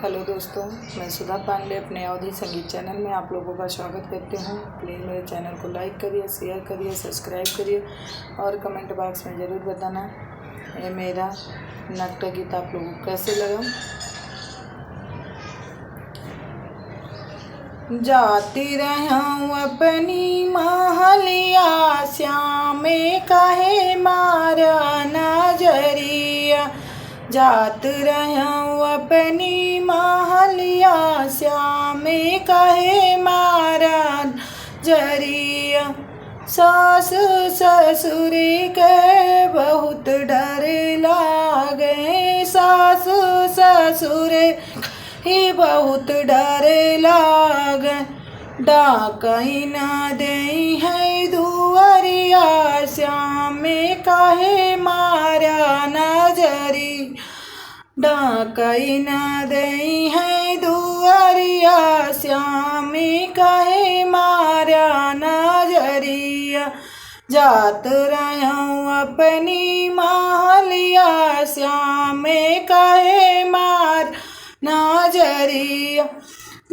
Hello दोस्तों, मैं सुधा पांडे अपने अवधि संगीत चैनल में आप लोगों का स्वागत करती हूँ। प्लीज़ मेरे चैनल को लाइक करिए, शेयर करिए, सब्सक्राइब करिए और कमेंट बॉक्स में ज़रूर बताना ये मेरा नाट्य गीत आप लोगों को कैसे लगा। जाती रहूं अपनी महलिया, श्याम काहे मारा नजरिया। जात रहूं अपनी महलिया, श्याम काहे मारा नजरिया। सास ससुर के बहुत डर लागे, सास ससुर ही बहुत डर लागे। डाकई न दे है दुआरिया, श्याम काहे मारा नजरी। डाकई न दे है दुआरिया, श्याम काहे मारा नजरिया। जात रहूं अपनी महलिया, श्याम काहे मार नजरिया।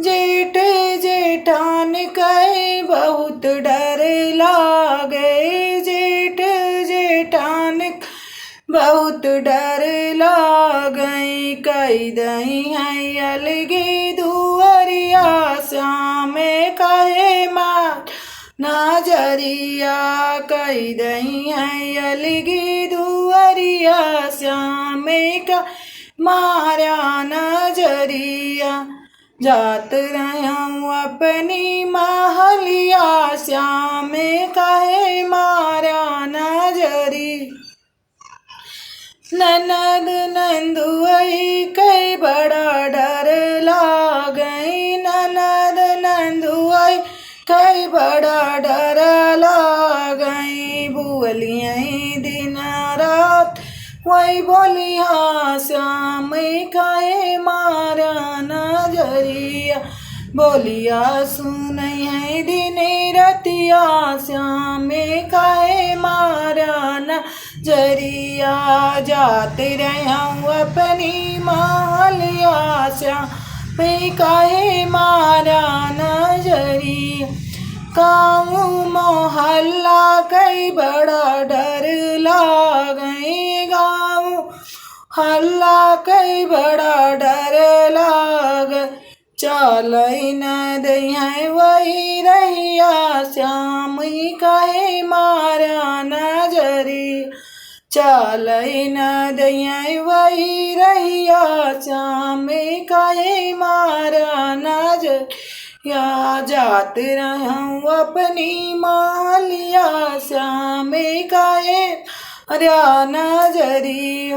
जेठ जेठान कहे बहुत डर लागे, जेठ जेठान बहुत डर लागे। कई दही है अलगे दुआरिया, श्याम काहे मार नजरिया। कई दही है अलगे दुआरिया, श्याम का मारा नजरिया। जात रहूं अपनी महलिया, श्याम काहे मारा नजरी। ननद नंदुआई कई बड़ा डर लागे, ननद नंदुआई कई बड़ा डर लागे। बोलियाँ दिन रात वही बोलिया, श्याम काहे मारा नजरिया। बोलिया सुन है दिन रतिया, श्याम काहे मारा नजरिया। जाते रहूं अपनी महलिया, श्याम काहे मारा नजरिया। गाँव मोहल्ला कई बड़ा डर लागे, गाँव हल्ला कई बड़ा डर लाग। चलई न दई है वही रहिया, श्याम काहे मारा नजरी। चलई न दई है वही रहिया, श्याम काहे मारा नजर। या जात रहूं अपनी महलिया, श्याम काहे मारा नजरी।